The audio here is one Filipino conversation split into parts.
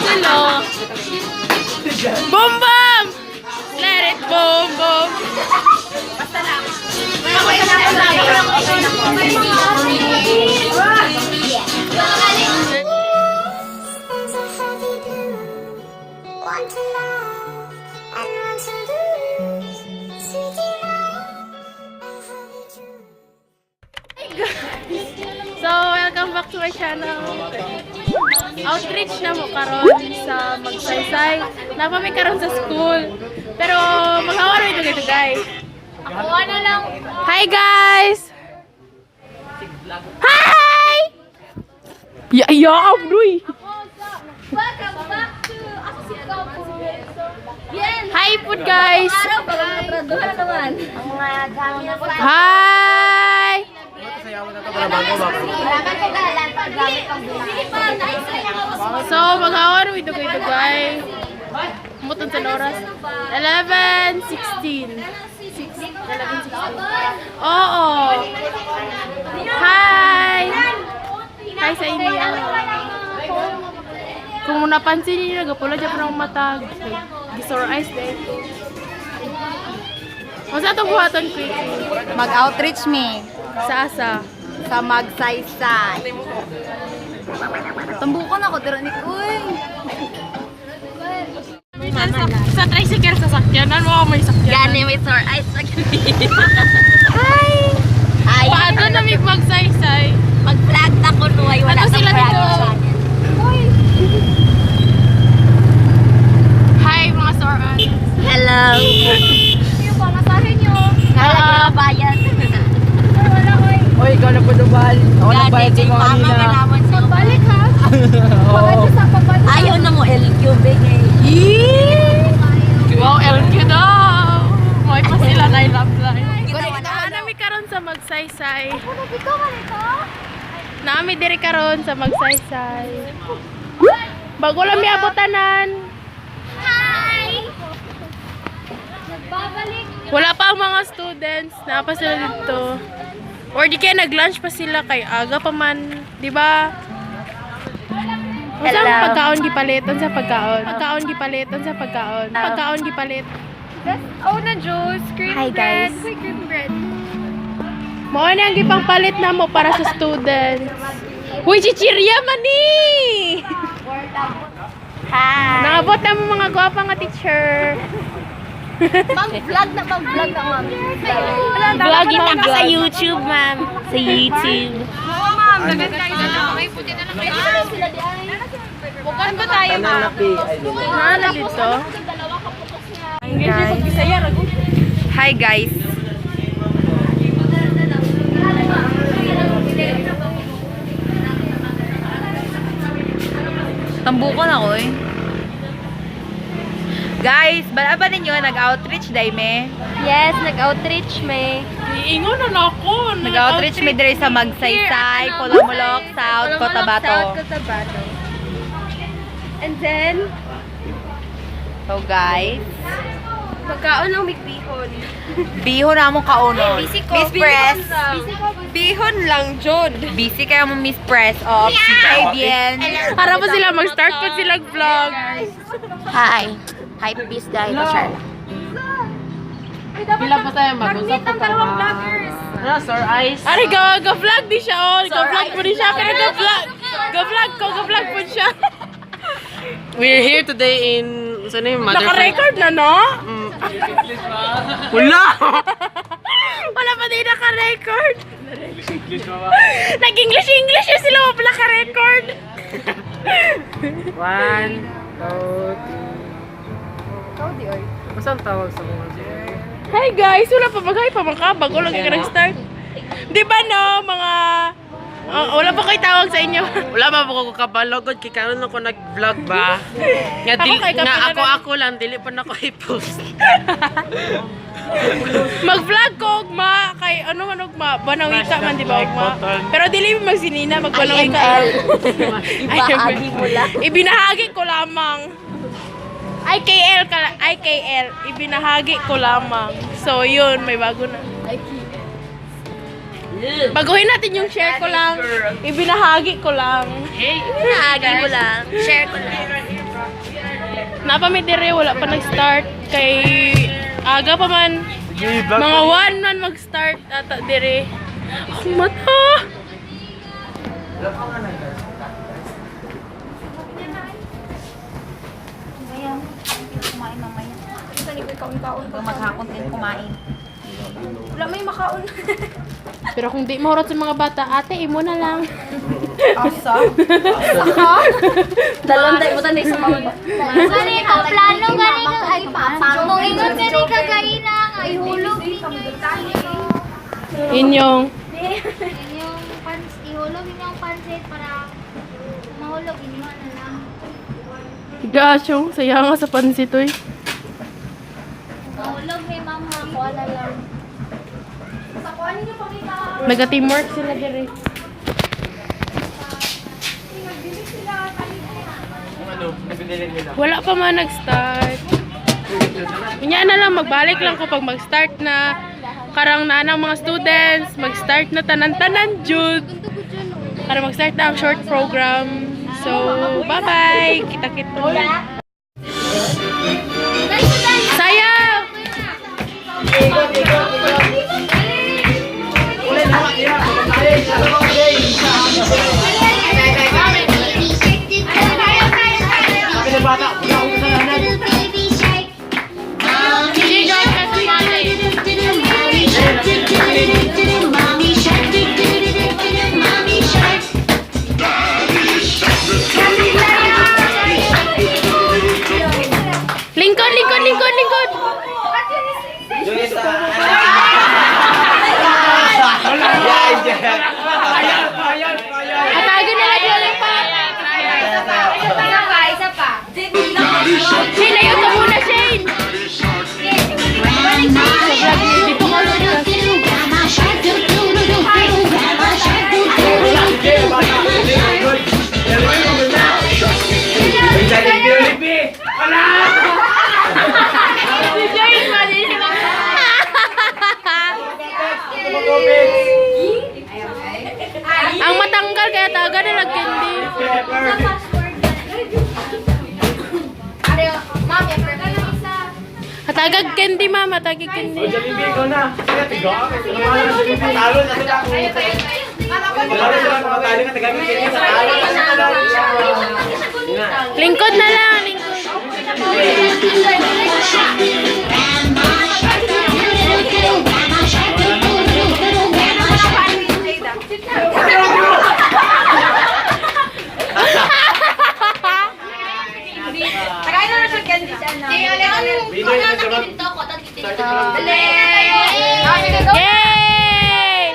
Silo. Boom boom! Let it boom boom! Basta lang. Okay na Want to love and want to lose. Sweet So, welcome back to my channel. Outreach na mo karon sa Magsaysay. Napami karon sa school. Pero mag-awaro ito dito, guys. Ako na lang. Hi, guys! Hi! Abdoy! welcome back to ako si Gabo. Hi, food, guys! Traduhan naman. Ang mga gamit na Hi! So, mag-awaro ito dito, guys. Mutong sa oras. 11:16. 11:16. Oo. Hi! Hi sa inyo. Kung napansin niyo, nagapula dyan pa ng mata. Gisor eyes din. Masa itong buhaton, Quickie? Mag-outreach me Sa asa? sa Magsaysay. Tambukan ako, tira ni Uy. Sa tricycle sa sakyanan mo, may sakyanan. Gani, may sore eyes na gani. Hi! Ay, Paano na may magsaysay? mag-vlog na ko, Nuay. Wala Ato kang sila vlog dito. channel. Hi, mga sore eyes. Hello. Yung pamasahin nyo. Nalagyan na bayan. Wala ko eh. Oy, ikaw na po dubal. Ako na Gani, bayad sa kay mga mama kanina. na naman sa Balik ha. Oo. Sa pagbalik. Ayaw na mo, LQ, bigay. Wow, LQ daw! May pa sila na love life. Ginawa na. Nami karon sa magsaysay. Dito ka nito. Nami diri karon sa magsaysay. Bago lang may abutanan. Hi! Nagbabalik. Wala pa ang mga students. Napa sila dito. Or di kaya nag-lunch pa sila kay aga pa man. Di ba? Unsa ang pagkaon gipaliton sa pagkaon? Pagkaon gipaliton sa pagkaon. Pagkaon gipalit. Oh na juice. Cream Hi, bread. guys. Quick cream bread. Mao na ang gipangpalit na mo para sa students. Uy, chichirya man ni! Hi. Naabot na mo mga gwapa nga teacher. Mag-vlog na ma'am. Vlog Kita na ka sa vlog. YouTube, ma'am. Sa YouTube. Ma'am, naganda kayo na lang. May puti na lang kayo. Sila di ay. Bukan ba tayo ma'am? Nana dito. Hi, guys. Tambukan ako eh. Guys, bala ba ninyo nag-outreach day me? Yes, nag-outreach may. Iingon na ako. Nag-outreach me diri sa Magsaysay, Pulumulok, South Cotabato. South Cotabato. And then, So guys, pagkaon ng bihon. bihon na mong kaunon. Busy ko. Miss Press. Bihon lang, Jod. Busy kayo mo Miss Press of CJBN. Para pa sila mag-start pa sila vlog. Hi. Hi, peace dahil ko, Charla. Pila pa tayo mag-usap Ang dalawang vloggers. Ano, sore eyes? Ari, ga-vlog di siya, oh. Ga-vlog po di siya, pero ga-vlog po siya. We're here today in... Saan yung mother? Naka-record na, no? Wala! Wala pa din naka-record. Nag-English yun sila, wala naka-record. 1, 2, 3. Masang tawag sa mga siya? Hi guys, wala pa bagay pa mga bago lang ka nag-start. Di ba no, mga... wala pa kayo tawag sa inyo. Wala ba ko kabalogod kay karon ako nag-vlog ba? Nga Ako kay kapila ako lang dili pa nako i-post. Mag-vlog ko, ugma, kay ano ugma, banawika man, di ba, ugma? Pero dili mo magsinina, magbanawika. Ibahagi mo lang. Ibinahagi ko lamang. IKL, ibinahagi ko lamang. So, yun, may bago na. Baguhin natin yung share ko lang. Ibinahagi ko lang. Ibahagi mo lang. Share ko lang. Napamit dire, wala pa nag-start. Kay aga pa man. Sige, vlog Mga ko. 1 man mag-start ata dire. Ang mata! Kumain mamaya. Saan ikaw kaon-kaon pa? Maghakot din kumain. Wala may makaon. Pero kung di mahurot sa mga bata, ate, imo na lang. Asa? Dalon tayo mo tanay sa mga Gani ka plano gani ka ay kung ingon gani ka gani na ay hulog Inyong. yung ihulog yung pansit para mahulog inyo na lang. Gasyong, saya nga sa pansit, oy. Mahulog may mama ko na lang. Sa kuan niyo pakita. Nag-teamwork sila dire. Ano, nabinili nila. Wala pa man nag-start. Kanya na lang, magbalik lang ko pag mag-start na. Karang na ng mga students, mag-start na tanan-tanan, Jude. Para mag-start na ang short program. So, bye-bye! Kita-kita ulit. Sayang! Sigaw ka sumali. Lingkod, lingkod, lingkod, lingkod! Atagin na lang yung pa. Isa pa. Shane, ayun ka muna, Shane! Dito ka muna. Si Shane, mali sila. Ang matanggal kaya taga na nag-candy. Hatagag candy, mama. Hatagag candy. Lingkod na lang, lingkod. Yay!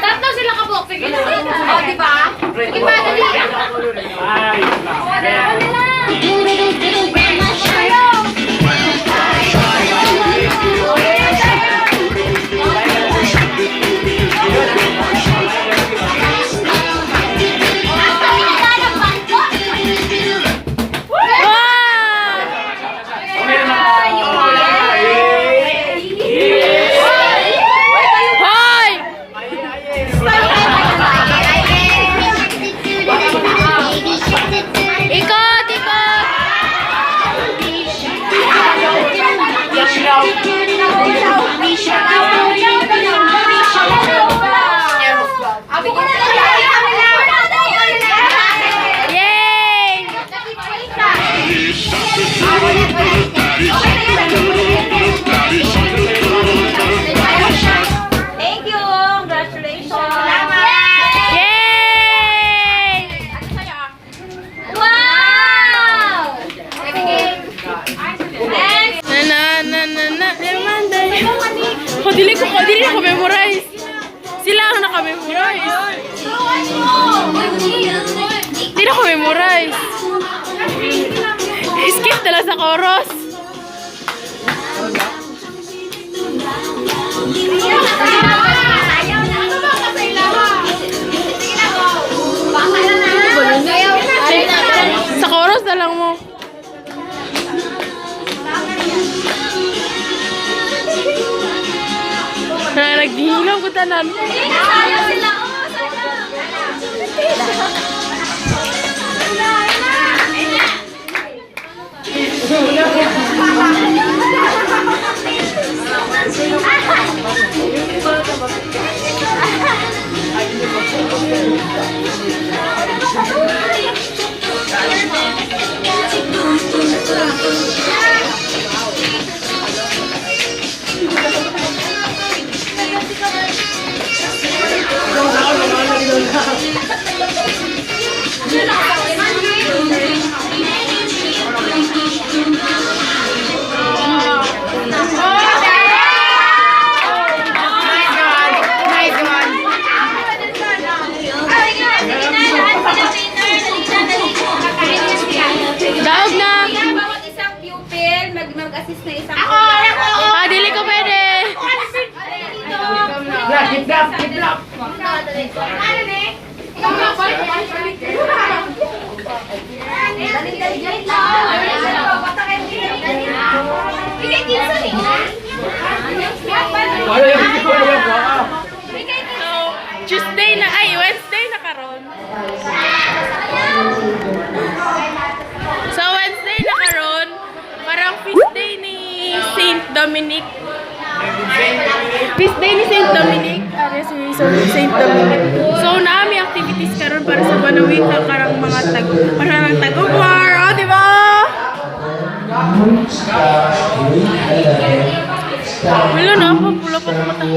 Tatlo sila kabok. Sige na. O, diba? Sige pa, dali. Hoy! Ikot, ikot! Yay! Thank you. Congratulations. Yay! Wow! Next. Na. Dili ko memorize. Sila ang naka-memorize. Hindi na ko memorize. Skip na lang sa chorus. Sa chorus na lang mo. Naghihilaw ko tanan. Sayang sila. Oh, sayang. Daog na! Bawat isang pupil, mag-assist na isang Ah, dili ko pwede! Tuesday na, ay, Wednesday na karon. So, Wednesday na karon, parang feast day ni Saint Dominic. Feast day ni Saint Dominic. Ano si Saint Dominic. So, naami activities karon para sa Banawin na karang mga parang tag-umar. Oh, di ba? Wala na ako, pula pa sa mata.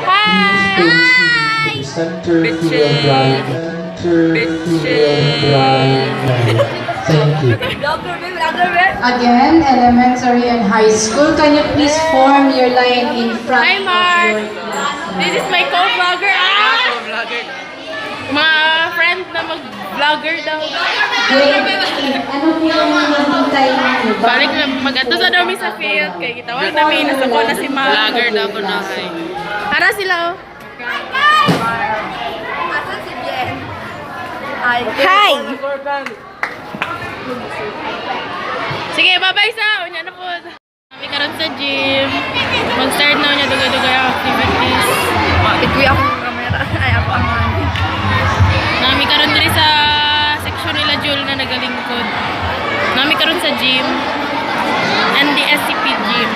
Hi! Center to the right. Center to the right. Thank you. Again, elementary and high school, can you please form your line in front Hi, of Mark! your This is my co-vlogger. Ah! Mga friend na mag-vlogger daw. Ano po yung mahintay niyo? Balik na mag-ato sa dami sa field. Kaya kitawag namin, nasa ko na si Mark. Vlogger daw ko na kay. Para sila, oh. Hi! Sige, bye-bye sa unya na po. Kami karon sa gym. Mag-start na unya dugay-dugay ang activities. Ito'y ako ng camera. Ay, ako ang mandi. Nami karon diri sa section nila Jul na nagalingkod. Nami karon sa gym. NDSCP gym.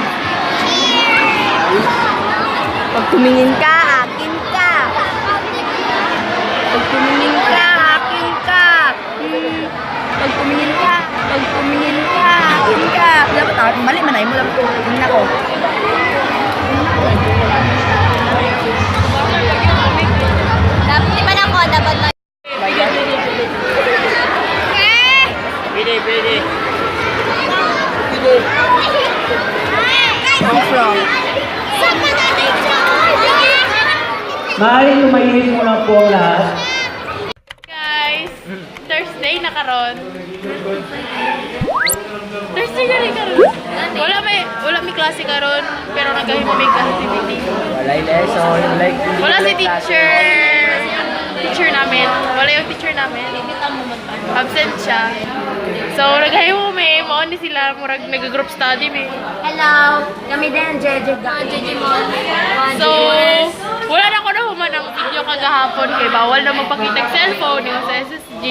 Pag tumingin ka, akin ka. Pag tumingin ka, akin ka. Pag tumingin ka, akin ka. Dapat ako, mali man ay mo lang tumingin ako. Dapat di man ako, dapat na. Pwede. Come from. Maaaring tumahimik muna po ang lahat. Guys, Thursday na karon. Thursday na rin karon. Wala may klase karon, pero nagahimo may activity. Walay lesson, like Wala si teacher namin. Wala yung teacher namin. Absent siya. So, nagahimo may mo ni sila murag nag-group study may. Hello, kami din, JJ mo. So, wala na ko na human ang video kagahapon kay bawal na magpakita ng cellphone yung sa SSG.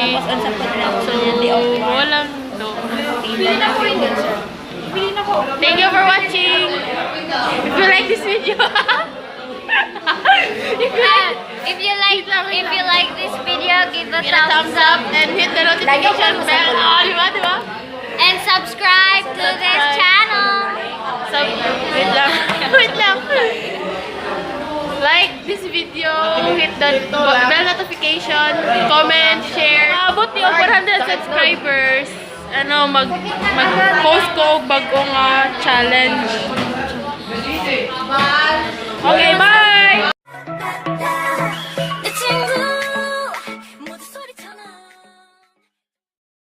So, walang do. Thank you for watching. If you like this video. If you like this video, give a Hit a thumbs up and hit the notification bell. Oh, diba? and subscribe to this channel. So, wait lang. Like this video, hit the bell notification, comment, share. Abot yung 400 subscribers. Ano, mag-post ko bagong challenge.